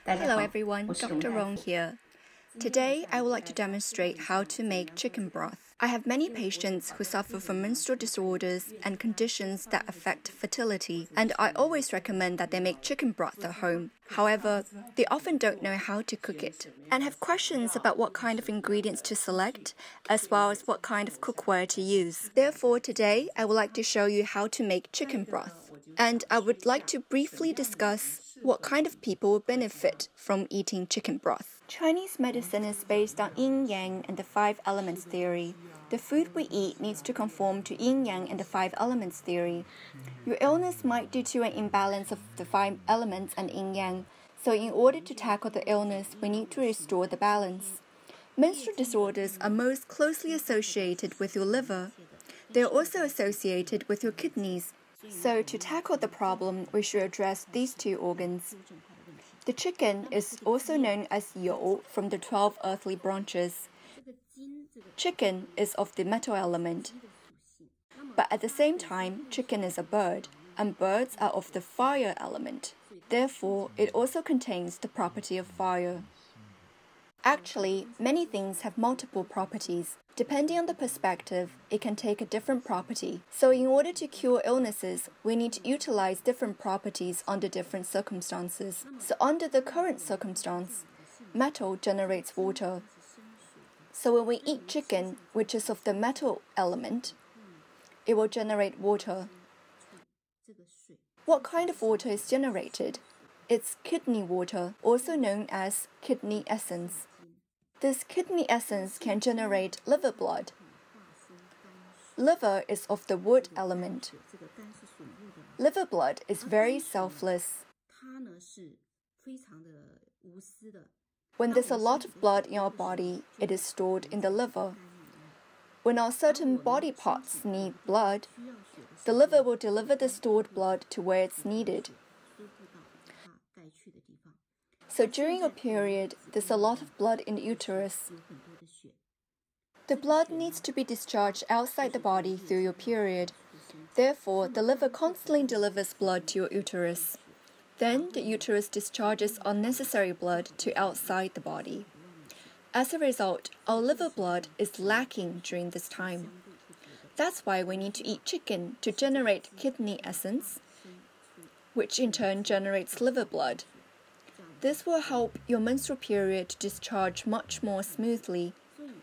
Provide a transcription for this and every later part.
Hello everyone, Dr. Rong here. Today, I would like to demonstrate how to make chicken broth. I have many patients who suffer from menstrual disorders and conditions that affect fertility, and I always recommend that they make chicken broth at home. However, they often don't know how to cook it and have questions about what kind of ingredients to select, as well as what kind of cookware to use. Therefore, today, I would like to show you how to make chicken broth. And I would like to briefly discuss what kind of people will benefit from eating chicken broth. Chinese medicine is based on yin-yang and the 5 elements theory. The food we eat needs to conform to yin-yang and the 5 elements theory. Your illness might due to an imbalance of the 5 elements and yin-yang, so in order to tackle the illness, we need to restore the balance. Menstrual disorders are most closely associated with your liver. They are also associated with your kidneys. So to tackle the problem, we should address these 2 organs. The chicken is also known as you from the 12 earthly branches. Chicken is of the metal element. But at the same time, chicken is a bird, and birds are of the fire element. Therefore, it also contains the property of fire. Actually, many things have multiple properties. Depending on the perspective, it can take a different property. So in order to cure illnesses, we need to utilize different properties under different circumstances. So under the current circumstance, metal generates water. So when we eat chicken, which is of the metal element, it will generate water. What kind of water is generated? It's kidney water, also known as kidney essence. This kidney essence can generate liver blood. Liver is of the wood element. Liver blood is very selfless. When there's a lot of blood in our body, it is stored in the liver. When our certain body parts need blood, the liver will deliver the stored blood to where it's needed. So during your period, there's a lot of blood in the uterus. The blood needs to be discharged outside the body through your period. Therefore, the liver constantly delivers blood to your uterus. Then, the uterus discharges unnecessary blood to outside the body. As a result, our liver blood is lacking during this time. That's why we need to eat chicken to generate kidney essence, which in turn generates liver blood. This will help your menstrual period to discharge much more smoothly.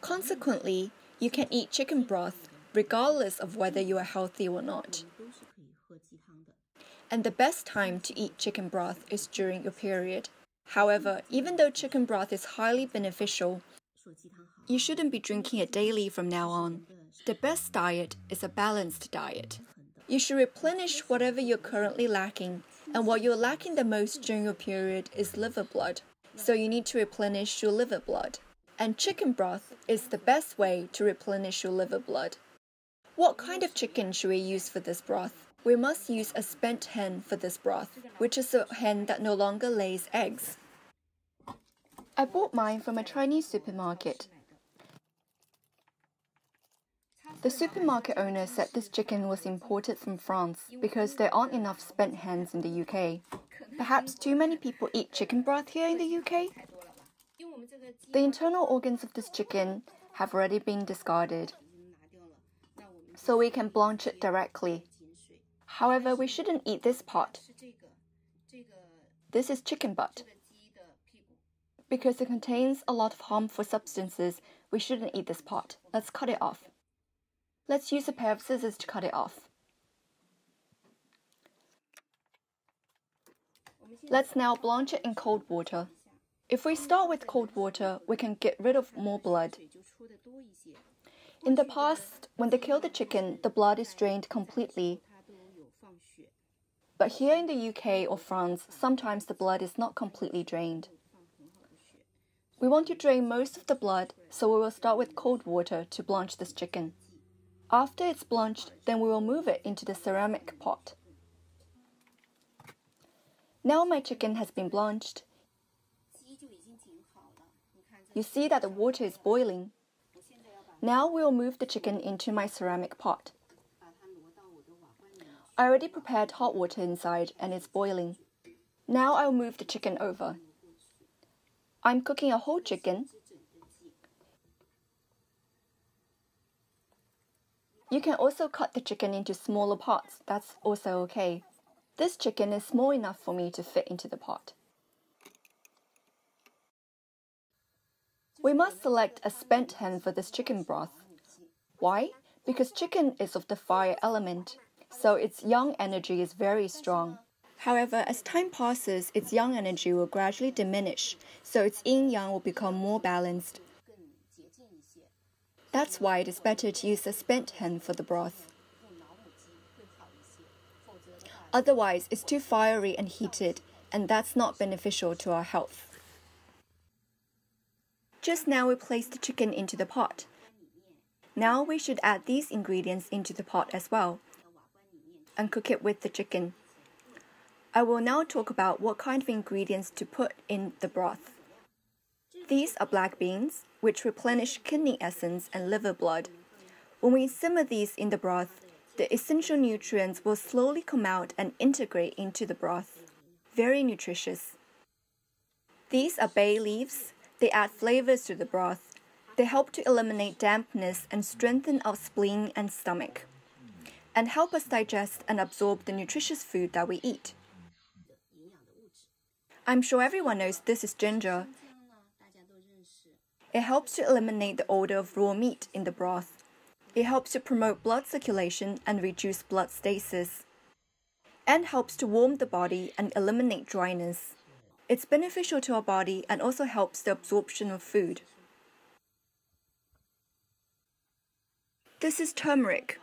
Consequently, you can eat chicken broth regardless of whether you are healthy or not. And the best time to eat chicken broth is during your period. However, even though chicken broth is highly beneficial, you shouldn't be drinking it daily from now on. The best diet is a balanced diet. You should replenish whatever you're currently lacking, and what you're lacking the most during your period is liver blood. So you need to replenish your liver blood. And chicken broth is the best way to replenish your liver blood. What kind of chicken should we use for this broth? We must use a spent hen for this broth, which is a hen that no longer lays eggs. I bought mine from a Chinese supermarket. The supermarket owner said this chicken was imported from France because there aren't enough spent hens in the UK. Perhaps too many people eat chicken broth here in the UK? The internal organs of this chicken have already been discarded, so we can blanch it directly. However, we shouldn't eat this part. This is chicken butt. Because it contains a lot of harmful substances, we shouldn't eat this part. Let's cut it off. Let's use a pair of scissors to cut it off. Let's now blanch it in cold water. If we start with cold water, we can get rid of more blood. In the past, when they kill the chicken, the blood is drained completely. But here in the UK or France, sometimes the blood is not completely drained. We want to drain most of the blood, so we will start with cold water to blanch this chicken. After it's blanched, then we will move it into the ceramic pot. Now my chicken has been blanched. You see that the water is boiling. Now we will move the chicken into my ceramic pot. I already prepared hot water inside and it's boiling. Now I will move the chicken over. I'm cooking a whole chicken. You can also cut the chicken into smaller parts, that's also okay. This chicken is small enough for me to fit into the pot. We must select a spent hen for this chicken broth. Why? Because chicken is of the fire element, so its yang energy is very strong. However, as time passes, its yang energy will gradually diminish, so its yin-yang will become more balanced. That's why it is better to use a spent hen for the broth. Otherwise, it's too fiery and heated, and that's not beneficial to our health. Just now we placed the chicken into the pot. Now we should add these ingredients into the pot as well, and cook it with the chicken. I will now talk about what kind of ingredients to put in the broth. These are black beans, which replenish kidney essence and liver blood. When we simmer these in the broth, the essential nutrients will slowly come out and integrate into the broth. Very nutritious. These are bay leaves. They add flavors to the broth. They help to eliminate dampness and strengthen our spleen and stomach, and help us digest and absorb the nutritious food that we eat. I'm sure everyone knows this is ginger. It helps to eliminate the odor of raw meat in the broth. It helps to promote blood circulation and reduce blood stasis, and helps to warm the body and eliminate dryness. It's beneficial to our body and also helps the absorption of food. This is turmeric.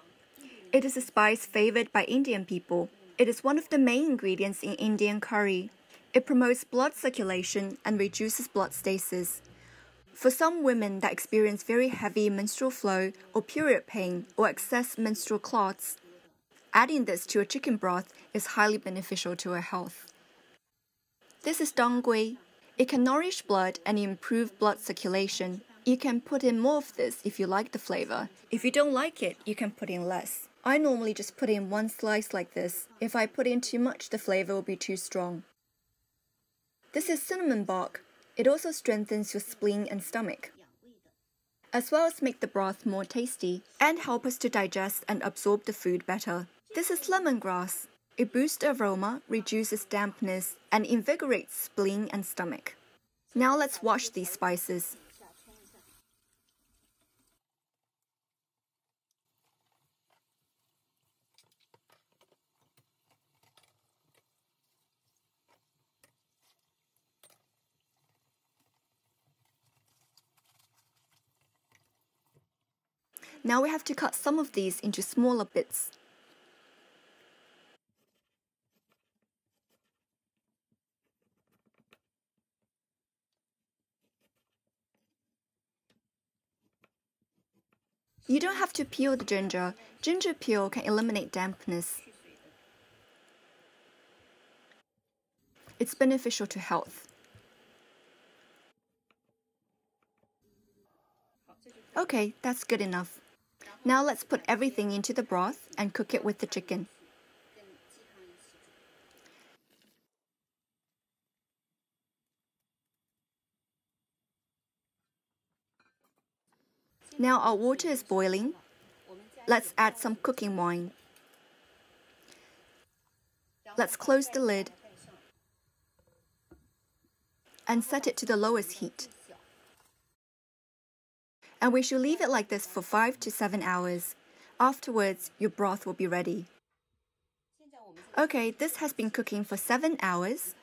It is a spice favored by Indian people. It is one of the main ingredients in Indian curry. It promotes blood circulation and reduces blood stasis. For some women that experience very heavy menstrual flow or period pain or excess menstrual clots, adding this to a chicken broth is highly beneficial to our health. This is dongui. It can nourish blood and improve blood circulation. You can put in more of this if you like the flavor. If you don't like it, you can put in less. I normally just put in one slice like this. If I put in too much, the flavor will be too strong. This is cinnamon bark. It also strengthens your spleen and stomach, as well as make the broth more tasty and help us to digest and absorb the food better. This is lemongrass. It boosts the aroma, reduces dampness, and invigorates spleen and stomach. Now let's wash these spices. Now we have to cut some of these into smaller bits. You don't have to peel the ginger. Ginger peel can eliminate dampness. It's beneficial to health. Okay, that's good enough. Now let's put everything into the broth and cook it with the chicken. Now our water is boiling. Let's add some cooking wine. Let's close the lid and set it to the lowest heat. And we should leave it like this for 5 to 7 hours. Afterwards, your broth will be ready. Okay, this has been cooking for 7 hours.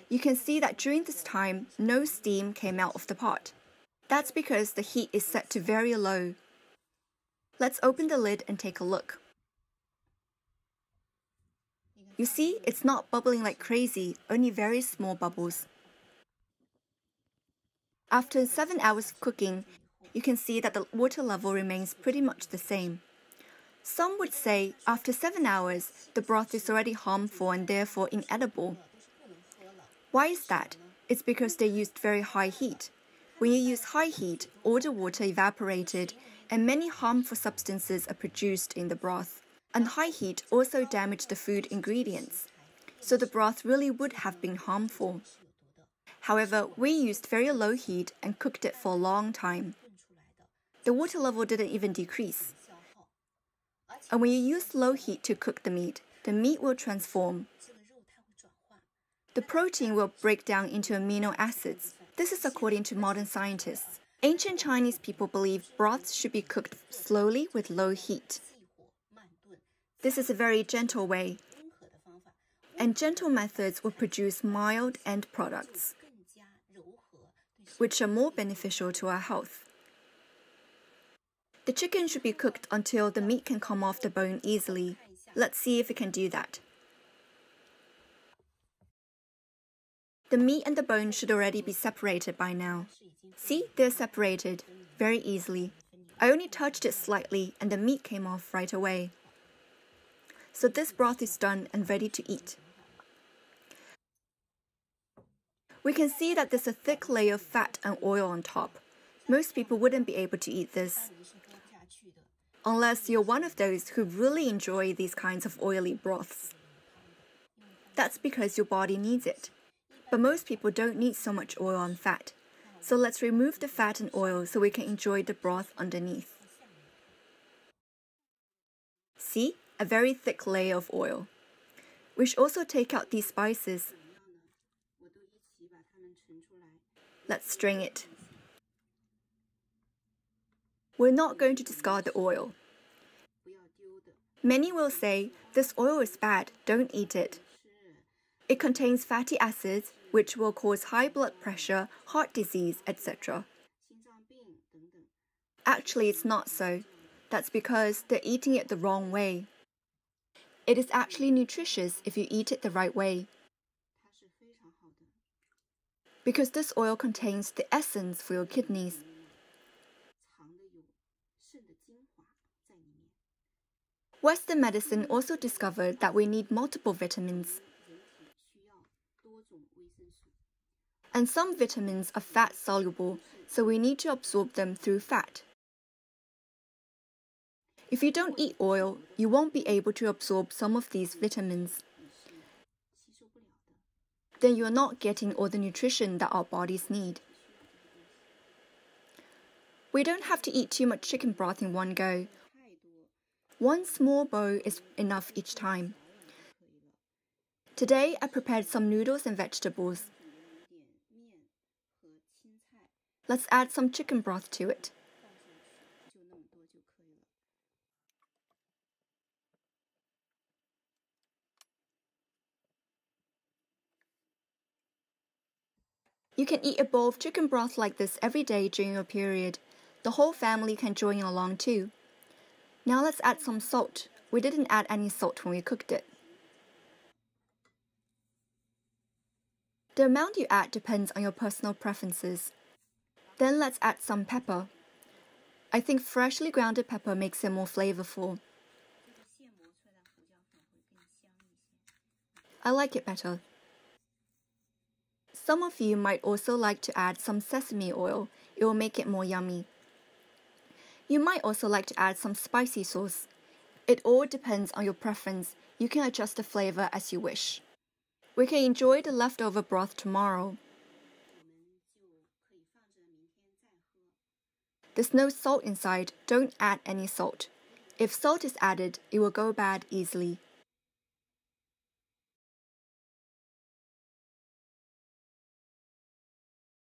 You can see that during this time, no steam came out of the pot. That's because the heat is set to very low. Let's open the lid and take a look. You see, it's not bubbling like crazy, only very small bubbles. After 7 hours of cooking, you can see that the water level remains pretty much the same. Some would say after 7 hours, the broth is already harmful and therefore inedible. Why is that? It's because they used very high heat. When you use high heat, all the water evaporated and many harmful substances are produced in the broth. And high heat also damaged the food ingredients. So the broth really would have been harmful. However, we used very low heat and cooked it for a long time. The water level didn't even decrease. And when you use low heat to cook the meat will transform. The protein will break down into amino acids. This is according to modern scientists. Ancient Chinese people believed broths should be cooked slowly with low heat. This is a very gentle way. And gentle methods will produce mild end products, which are more beneficial to our health. The chicken should be cooked until the meat can come off the bone easily. Let's see if we can do that. The meat and the bone should already be separated by now. See, they're separated very easily. I only touched it slightly and the meat came off right away. So this broth is done and ready to eat. We can see that there's a thick layer of fat and oil on top. Most people wouldn't be able to eat this, unless you're one of those who really enjoy these kinds of oily broths. That's because your body needs it. But most people don't need so much oil and fat. So let's remove the fat and oil so we can enjoy the broth underneath. See? A very thick layer of oil. We should also take out these spices. Let's strain it. We're not going to discard the oil. Many will say, this oil is bad, don't eat it. It contains fatty acids, which will cause high blood pressure, heart disease, etc. Actually, it's not so. That's because they're eating it the wrong way. It is actually nutritious if you eat it the right way. Because this oil contains the essence for your kidneys. Western medicine also discovered that we need multiple vitamins. And some vitamins are fat-soluble, so we need to absorb them through fat. If you don't eat oil, you won't be able to absorb some of these vitamins. Then you're not getting all the nutrition that our bodies need. We don't have to eat too much chicken broth in one go. One small bowl is enough each time. Today, I prepared some noodles and vegetables. Let's add some chicken broth to it. You can eat a bowl of chicken broth like this every day during your period. The whole family can join along too. Now let's add some salt. We didn't add any salt when we cooked it. The amount you add depends on your personal preferences. Then let's add some pepper. I think freshly grounded pepper makes it more flavorful. I like it better. Some of you might also like to add some sesame oil. It will make it more yummy. You might also like to add some spicy sauce. It all depends on your preference. You can adjust the flavor as you wish. We can enjoy the leftover broth tomorrow. There's no salt inside. Don't add any salt. If salt is added, it will go bad easily.